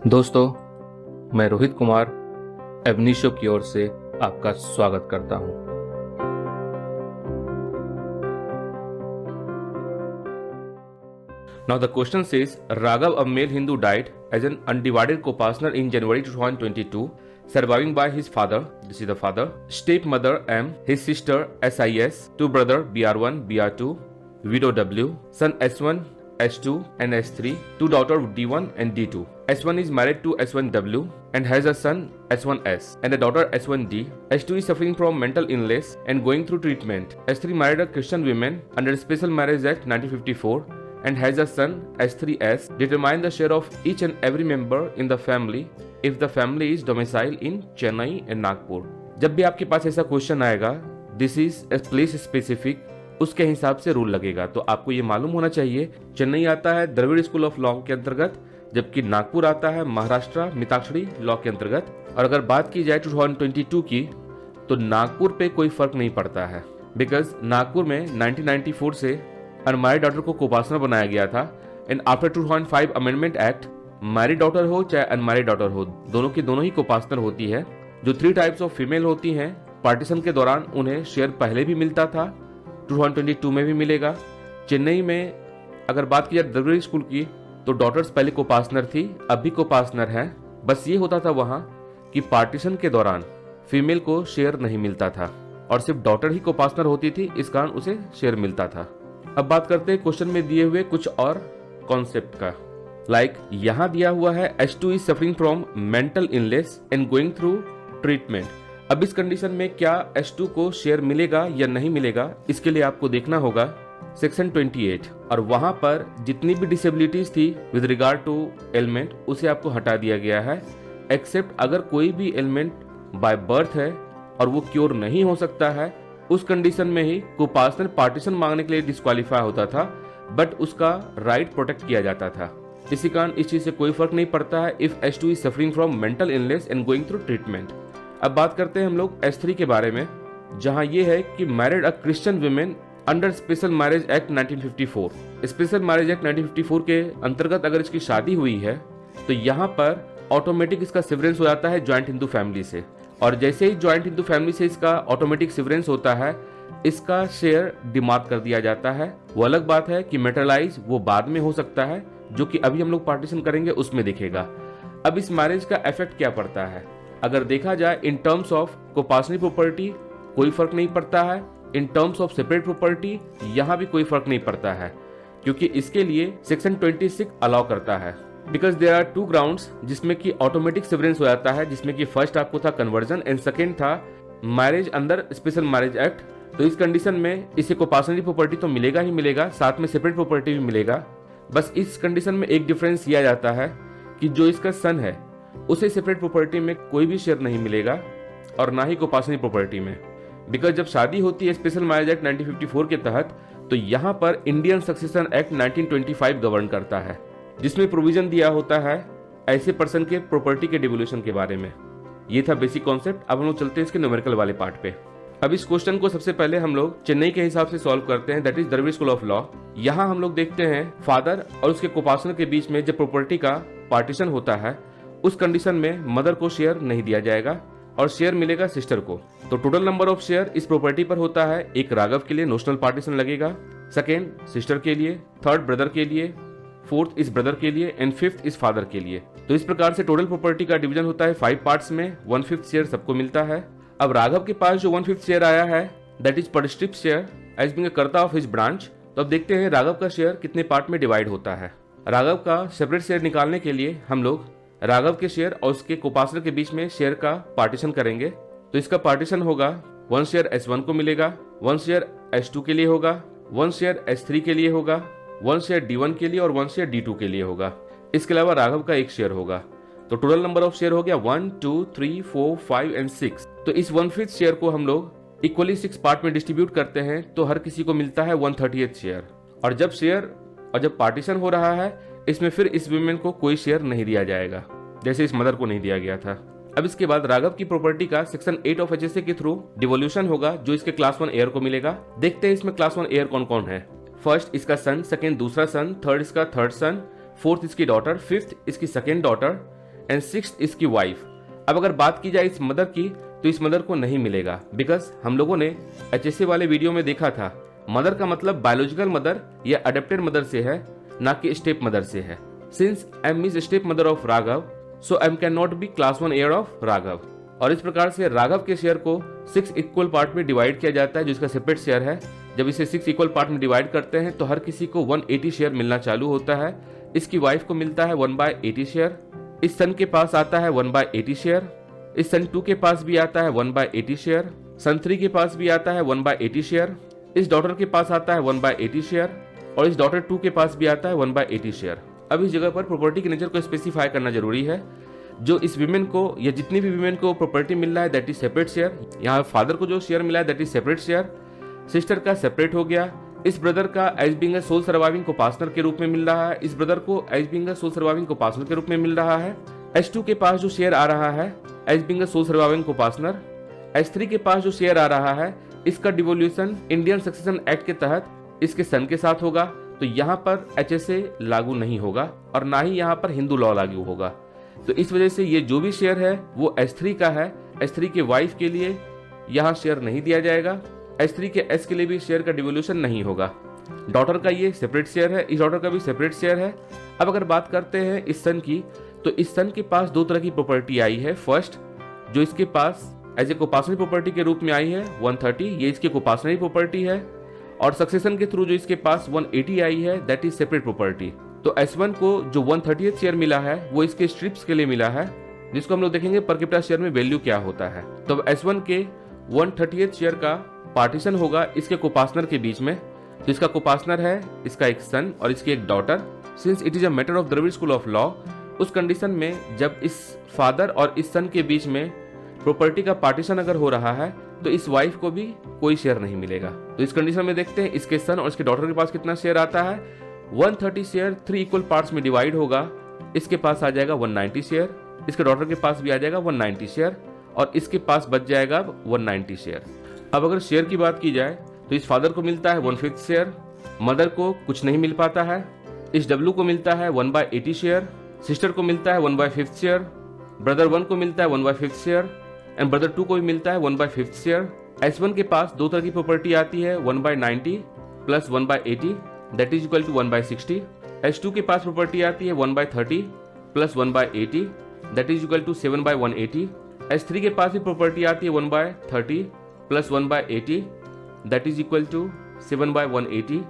दोस्तों, मैं रोहित कुमार एवनीशो की ओर से आपका स्वागत करता हूं। Now the question says, Raghav, a male Hindu, died as an undivided co-partner in January 2022, surviving by his father, this is the father, stepmother M, his sister SIS, two brother BR1, BR2, widow W, son S1, S2 and S3, two daughter D1 and D2. S1 is married to S1W and has a son S1S and a daughter S1D. S2 is suffering from mental illness and going through treatment. S3 married a Christian woman under Special Marriage Act 1954 and has a son S3S. Determine the share of each and every member in the family if the family is domiciled in Chennai and Nagpur. जब भी आपके पास ऐसा question आएगा, this is a place specific, उसके हिसाब से rule लगेगा। तो आपको ये मालूम होना चाहिए, चेन्नई आता है द्रविड़ स्कूल ऑफ लॉ के अंतर्गत, जबकि नागपुर आता है महाराष्ट्र मिताक्षरी लॉ के अंतर्गत। और अगर बात की जाए 2022 की, तो नागपुर पे कोई फर्क नहीं पड़ता है, बिकॉज नागपुर में 1994 से अनमैरिड डॉटर को कोपार्टनर बनाया गया था। And after 2005 amendment act, married daughter हो चाहे अनमैरिड डॉटर हो, दोनों की दोनों ही कोपार्टनर होती है। जो 3 टाइप्स ऑफ फीमेल होती हैं, पार्टीशन के दौरान उन्हें शेयर पहले भी मिलता था, 2022 में भी मिलेगा। चेन्नई में अगर बात की जाए द्रविड़ स्कूल की, तो डॉटर्स पहले कोपार्टनर थी, अब भी कोपार्टनर है। बस ये होता था वहां कि पार्टीशन के दौरान फीमेल को शेयर नहीं मिलता था और सिर्फ डॉटर ही कोपार्टनर होती थी, इस कारण उसे शेयर मिलता था। अब बात करते हैं क्वेश्चन में दिए हुए कुछ और कॉन्सेप्ट का। लाइक यहां दिया हुआ है S2 is suffering from mental illness and going through treatment. अब इस कंडीशन में क्या S2 को शेयर मिलेगा या नहीं मिलेगा, इसके लिए आपको देखना होगा सेक्शन 28, और वहां पर जितनी भी डिसेबिलिटीज थी विद रिगार्ड टू एलिमेंट, उसे आपको हटा दिया गया है, एक्सेप्ट अगर कोई भी एलिमेंट बाय बर्थ है और वो क्योर नहीं हो सकता है, उस कंडीशन में ही कोपार्टनर पार्टीशन मांगने के लिए डिस्क्वालीफाई होता था, बट उसका राइट प्रोटेक्ट किया जाता था। इसी कारण इस चीज से कोई फर्क नहीं पड़ता है if S2 is suffering from mental illness and going through treatment. अब बात करते हैं हम लोग S3 के बारे में, जहां ये है कि married a Christian women under special marriage act 1954। Special marriage act 1954 के अंतर्गत अगर इसकी शादी हुई है, तो यहाँ पर ऑटोमेटिक इसका सिवरेंस हो जाता है ज्वाइंट हिंदू फैमिली से, और जैसे ही ज्वाइंट हिंदू फैमिली से इसका ऑटोमेटिक सिवरेंस होता है, इसका शेयर डिमार्क कर दिया जाता है। वो अलग बात है कि मेटरलाइज वो बाद में हो सकता है, जो कि अभी हम लोग पार्टीशन करेंगे उसमें दिखेगा। अब इस मैरिज का इफेक्ट क्या पड़ता है, अगर देखा जाए इन टर्म्स ऑफ कोपार्टनरी प्रॉपर्टी कोई फर्क नहीं पड़ता है, in terms of separate property यहाँ भी कोई फर्क नहीं पड़ता है, क्योंकि इसके लिए सेक्शन 26 अलाउ करता है। बिकॉज देयर आर 2 ग्राउंड्स जिसमें कि ऑटोमेटिक सिवरेंस हो जाता है, जिसमें कि फर्स्ट आपको था कन्वर्जन एंड सेकेंड था marriage under special marriage act. तो इस कंडीशन में इसे कोपार्टनरी प्रॉपर्टी तो मिलेगा ही मिलेगा, साथ में सेपरेट प्रॉपर्टी भी मिलेगा। बस इस कंडीशन में एक डिफरेंस किया जाता है कि जो इसका सन है उसे सेपरेट प्रॉपर्टी में कोई भी शेयर नहीं मिलेगा और ना ही कोपार्टनरी प्रॉपर्टी में। बिकॉज जब शादी होती है स्पेशल मैरिज एक्ट 1954 के तहत, तो यहाँ पर इंडियन सक्सेशन एक्ट 1925 गवर्न करता है, जिसमें प्रोविजन दिया होता है ऐसे पर्सन के प्रॉपर्टी के डिवोल्यूशन के बारे में। ये था बेसिक कॉन्सेप्ट। अब हम लोग चलते हैं इसके न्यूमेरिकल वाले पार्ट पे। अब इस क्वेश्चन को सबसे पहले हम लोग चेन्नई के हिसाब से सॉल्व करते हैं, that is Dravid school of law. यहाँ हम लोग देखते हैं फादर और उसके कोपार्टनर के बीच में जब प्रॉपर्टी का पार्टीशन होता है, उस कंडीशन में मदर को शेयर नहीं दिया जाएगा और शेयर मिलेगा सिस्टर को। तो टोटल नंबर ऑफ शेयर इस प्रॉपर्टी पर होता है, एक राघव के लिए नोशनल पार्टीशन लगेगा, सेकेंड सिस्टर के लिए, थर्ड ब्रदर के लिए, फोर्थ इस ब्रदर के लिए एंड फिफ्थ इस फादर के लिए। तो इस प्रकार से टोटल प्रॉपर्टी का डिवीजन होता है 5 पार्ट्स में, 1/5 शेयर सबको मिलता है। अब राघव के पास जो 1/5 शेयर आया है, that is per stirpes share as being a karta of his branch. तो अब देखते हैं राघव का शेयर कितने पार्ट में डिवाइड होता है। राघव का सेपरेट शेयर निकालने के लिए हम लोग राघव के शेयर और उसके कोपार्टनर के बीच में शेयर का पार्टीशन करेंगे। तो इसका पार्टीशन होगा 1 शेयर S1 को मिलेगा, 1 शेयर S2 के लिए होगा, 1 शेयर S3 के लिए होगा, 1 शेयर D1 के लिए और 1 शेयर D2 के लिए होगा। इसके अलावा राघव का 1 शेयर होगा। तो टोटल नंबर ऑफ शेयर हो गया 1, 2, 3, 4, 5 एंड 6। तो इस 1/5 शेयर को हम लोग इक्वली 6 पार्ट में डिस्ट्रीब्यूट करते हैं, तो हर किसी को मिलता है 1/38 शेयर। और जब पार्टीशन हो रहा है, इसमें फिर इस वुमेन को कोई शेयर नहीं दिया जाएगा, जैसे इस मदर को नहीं दिया गया था। अब इसके बाद राघव की प्रॉपर्टी का सेक्शन 8 ऑफ HSA के थ्रू डिवोल्यूशन होगा, जो इसके क्लास 1 एयर को मिलेगा। देखते हैं इसमें क्लास 1 एयर कौन कौन है। फर्स्ट इसका सन, सेकेंड दूसरा सन, थर्ड इसका थर्ड सन, फोर्थ इसकी डॉटर, फिफ्थ इसकी सेकेंड डॉटर एंड सिक्स्थ इसकी वाइफ। अब अगर बात की जाए इस मदर की, तो इस मदर को नहीं मिलेगा, बिकॉज हम लोगों ने HSA वाले वीडियो में देखा था मदर का मतलब बायोलॉजिकल मदर या अडेप्टेड मदर से है, ना कि स्टेप मदर से है। Since M is step mother of Raghav, so M can not be class 1 heir of Raghav. और इस प्रकार से राघव के शेयर को 6 इक्वल पार्ट में डिवाइड किया जाता है, जिसका सेपरेट शेयर है। जब इसे 6 इक्वल पार्ट में डिवाइड करते हैं तो हर किसी को 180 शेयर मिलना चालू होता है। इसकी वाइफ को मिलता है 1/80 शेयर, इस सन के पास आता है 1/80 शेयर, इस सन 2 के पास भी आता है 1/80 शेयर, सन 3 के पास भी आता है 1/80 शेयर, इस डॉटर के पास आता है 1/80 शेयर और इस डॉटर 2 के पास भी आता है 1/80 शेयर। अब इस जगह पर प्रॉपर्टी के नेचर को स्पेसिफाई करना जरूरी है। जो इस विमेन को या जितनी भी विमेन को प्रॉपर्टी मिल रहा है दैट इज सेपरेट शेयर। यहाँ फादर को जो शेयर मिला है that is separate share, sister का सेपरेट हो गया, इस ब्रदर का as being a sole surviving co partner के रूप में मिल रहा है, इस ब्रदर को as being a sole surviving co partner के रूप में मिल रहा है। S2 के पास जो शेयर आ रहा है as being a sole surviving co partner, S3 के पास जो शेयर आ रहा है इसका डिवोल्यूशन इंडियन सक्सेशन एक्ट के तहत इसके सन के साथ होगा, तो यहाँ पर HSA लागू नहीं होगा और ना ही यहाँ पर हिंदू लॉ लागू होगा। तो इस वजह से ये जो भी शेयर है वो S3 का है। S3 के वाइफ के लिए यहाँ शेयर नहीं दिया जाएगा, S3 के S के लिए भी शेयर का डिवोल्यूशन नहीं होगा। डॉटर का ये सेपरेट शेयर है, इस डॉटर का भी सेपरेट शेयर है। अब अगर बात करते हैं इस सन की, तो इस सन के पास दो तरह की प्रॉपर्टी आई है। फर्स्ट जो इसके पास एज ए कोपासनरी प्रॉपर्टी के रूप में आई है 130, ये इसकी कोपासनरी प्रॉपर्टी है, और सक्सेशन के थ्रू जो इसके पास 180 आई है दैट इज सेपरेट प्रॉपर्टी। तो S1 को जो 130th शेयर मिला है वो इसके स्ट्रिप्स के लिए मिला है, जिसको हम लोग देखेंगे पर कैपिटा शेयर में वैल्यू क्या होता है। तो S1 के 130th शेयर का पार्टीशन होगा इसके कोपासनर के बीच में। तो इसका कोपासनर है इसका एक सन और इसकी एक daughter. Since it is a matter of Dravid school of law, उस कंडीशन में जब इस फादर और इस सन के बीच में प्रॉपर्टी का पार्टीशन अगर हो रहा है तो इस वाइफ को भी कोई शेयर नहीं मिलेगा। तो इस कंडीशन में देखते हैं इसके सन और इसके डॉटर के पास कितना शेयर आता है। 130 शेयर 3 इक्वल पार्ट्स में डिवाइड होगा, इसके पास आ जाएगा 190 शेयर, इसके डॉटर के पास भी आ जाएगा 190 शेयर और इसके पास बच जाएगा 190 शेयर। अब अगर शेयर की बात की जाए तो इस फादर को मिलता है 1/5 शेयर, मदर को कुछ नहीं मिल पाता है, इस W को मिलता है 1/80 शेयर, सिस्टर को मिलता है 1/5 शेयर, ब्रदर 1 को मिलता है 1/5 शेयर एंड ब्रदर 2 को भी मिलता है 1/5 शेयर। S1 के पास दो तरह की प्रॉपर्टी आती है 1/90 plus 1/80 that is equal to 1/60। S2 के पास प्रॉपर्टी आती है 1/30 plus 1/80 that is equal to 7/180। S3 के पास भी प्रॉपर्टी आती है 1/30 plus 1/80 that is equal to 7/180।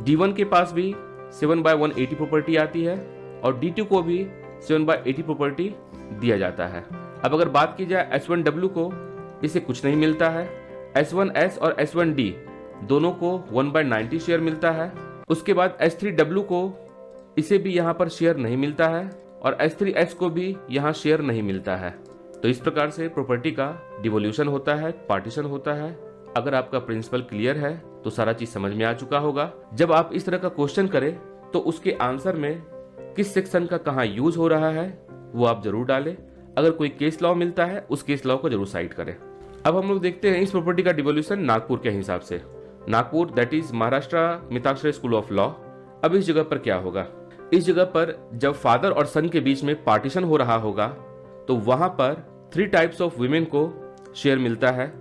D1 के पास भी 7/180 प्रॉपर्टी आती है और D2 को भी 7/80 प्रॉपर्टी दिया जाता है। अब अगर बात की जाए S1W को, इसे कुछ नहीं मिलता है। S1S और S1D दोनों को 1/90 शेयर मिलता है। उसके बाद S3W को इसे भी यहाँ पर शेयर नहीं मिलता है और S3S को भी यहाँ शेयर नहीं मिलता है। तो इस प्रकार से प्रॉपर्टी का डिवोल्यूशन होता है, पार्टीशन होता है। अगर आपका प्रिंसिपल क्लियर है तो सारा चीज समझ में आ चुका होगा। जब आप इस तरह का क्वेश्चन करें तो उसके आंसर में किस सेक्शन का कहाँ यूज हो रहा है वो आप जरूर डालें। अगर कोई केस लॉ मिलता है उस केस लॉ को जरूर साइट करें। अब हम लोग देखते हैं इस प्रॉपर्टी का डिवोल्यूशन नागपुर के हिसाब से। Nagpur that is Maharashtra Mitakshara school of law. अब इस जगह पर क्या होगा, इस जगह पर जब फादर और सन के बीच में पार्टीशन हो रहा होगा तो वहां पर 3 टाइप्स ऑफ वुमेन को शेयर मिलता है,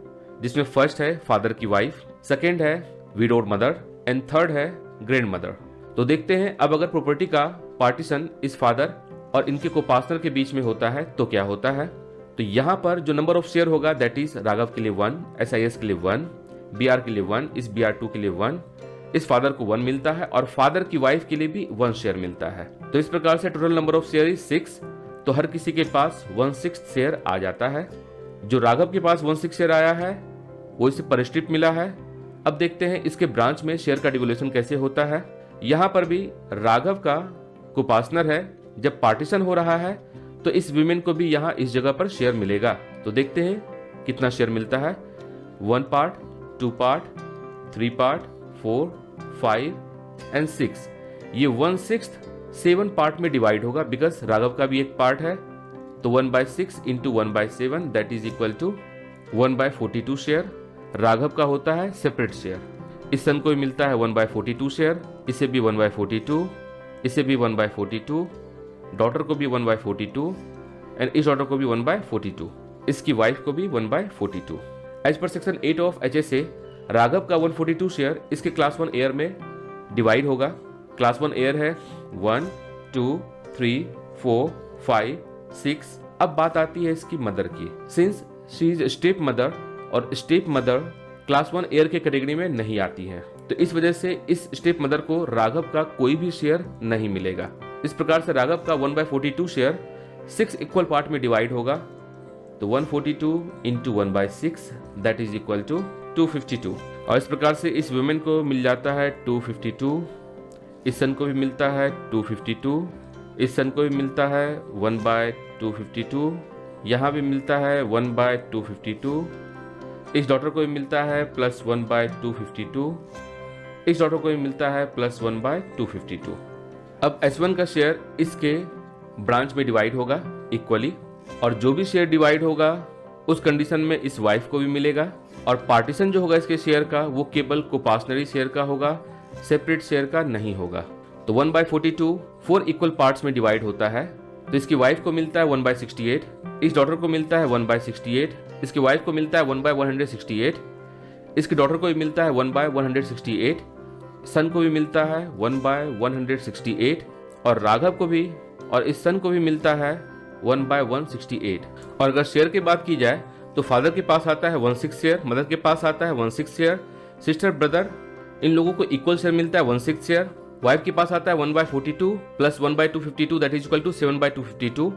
जिसमें फर्स्ट है फादर की वाइफ, सेकेंड है विडोड मदर एंड थर्ड है ग्रैंड मदर। तो देखते हैं अब अगर प्रॉपर्टी का पार्टीशन इस फादर और इनके कोपार्टनर के बीच में होता है तो क्या होता है। तो यहाँ पर जो नंबर ऑफ शेयर होगा दैट इज राघव के लिए 1, SIS के लिए 1, BR के लिए 1, इस BR2 के लिए 1, इस फादर को 1 मिलता है और फादर की वाइफ के लिए भी 1 शेयर मिलता है। तो इस प्रकार से total number of share is 6। तो हर किसी के पास 1/6 शेयर आ जाता है। जो राघव के पास 1/6 शेयर आया है वो इसे पर स्ट्रिप मिला है। अब देखते हैं इसके ब्रांच में शेयर का डिवोल्यूशन कैसे होता है। यहाँ पर भी राघव का कोपार्टनर है, जब पार्टीशन हो रहा है तो इस विमेन को भी यहाँ इस जगह पर शेयर मिलेगा। तो देखते हैं कितना शेयर मिलता है। 1 पार्ट, 2 पार्ट, 3 पार्ट, 4, 5 एंड 6। ये 1/6 7 पार्ट में डिवाइड होगा बिकॉज राघव का भी एक पार्ट है। तो 1/6 into 1/7 that is equal to 1/42 share. Raghav का होता है सेपरेट शेयर। इस सन को भी मिलता है 1/42 शेयर, इसे भी 1/42, इसे भी 1/42, डॉटर को भी 1/42, एंड इस डॉटर को भी 1/42, इसकी वाइफ को भी 1/42। As per section 8 of HSA, Raghav का 142 शेयर इसके क्लास 1 एयर में डिवाइड होगा। क्लास 1 एयर है 1, 2, 3, 4, 5, 6। अब बात आती है इसकी मदर की। Since she is step mother और स्टेप मदर क्लास 1 एयर के कैटेगरी में नहीं आती हैं, तो इस वजह से इस स्टेप मदर को राघव का कोई भी शेयर नहीं मिलेगा। इस प्रकार से राघव का 1/42 शेयर 6 इक्वल पार्ट में डिवाइड होगा। तो 142 into 1/6 that is equal to 252। और इस प्रकार से इस वुमेन को मिल जाता है 252, इस सन को भी मिलता है 252, इस सन को भी मिलता है 1/252, यहाँ भी मिलता है 1/252, इस डॉटर को भी मिलता है प्लस 1/252, इस डॉटर को भी मिलता है प्लस 1/252। अब S1 का शेयर इसके ब्रांच में डिवाइड होगा इक्वली, और जो भी शेयर डिवाइड होगा उस कंडीशन में इस वाइफ को भी मिलेगा, और पार्टीशन जो होगा इसके शेयर का वो केवल कोपासनरी शेयर का होगा, सेपरेट शेयर का नहीं होगा। तो 1/42 4 इक्वल पार्ट्स में डिवाइड होता है, तो इसकी वाइफ को मिलता है 1/68, इस डॉटर को मिलता है 1/68, इसकी वाइफ को मिलता है 1/168, इसकी डॉटर को भी मिलता है 1/168, सन को भी मिलता है 1/168, और राघव को भी और इस सन को भी मिलता है 1/168। और अगर शेयर की बात की जाए तो फादर के पास आता है 16 शेयर, मदर के पास आता है 16 शेयर, सिस्टर ब्रदर इन लोगों को इक्वल शेयर मिलता है 16 शेयर, वाइफ के पास आता है 1/42 plus 1/252 that is equal to 7/252,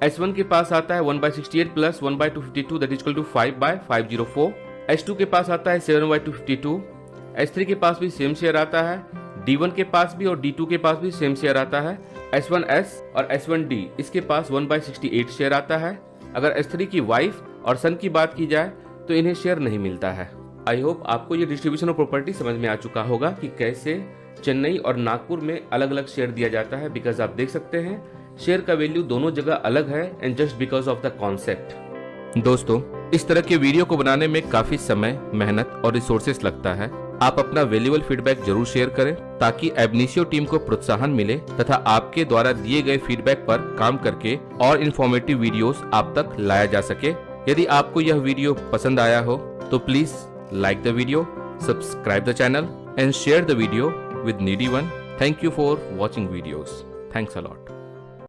S1 के पास आता है 1/68 plus 1/252 that is equal to 5/504, S2 के पास आता है 7/252, S3 के पास भी सेम शेयर आता है, D1 के पास भी और D2 के पास भी सेम शेयर आता है, S1S और S1D इसके पास 1/68 शेयर आता है। अगर S3 की वाइफ और सन की बात की जाए तो इन्हें शेयर नहीं मिलता है। आई होप आपको ये डिस्ट्रीब्यूशन ऑफ प्रॉपर्टी समझ में आ चुका होगा कि कैसे चेन्नई और नागपुर में अलग अलग शेयर दिया जाता है, बिकॉज आप देख सकते हैं शेयर का वैल्यू दोनों जगह अलग है, and just because of the concept. दोस्तों, इस तरह के वीडियो को बनाने में काफी समय, मेहनत और रिसोर्सेस लगता है। आप अपना वैल्यूएबल फीडबैक जरूर शेयर करें ताकि एबनिशियो टीम को प्रोत्साहन मिले तथा आपके द्वारा दिए गए फीडबैक पर काम करके और इन्फॉर्मेटिव वीडियोस आप तक लाया जा सके। यदि आपको यह वीडियो पसंद आया हो तो please like the video, subscribe the channel and share the video with needy one. Thank you for watching videos. Thanks a lot.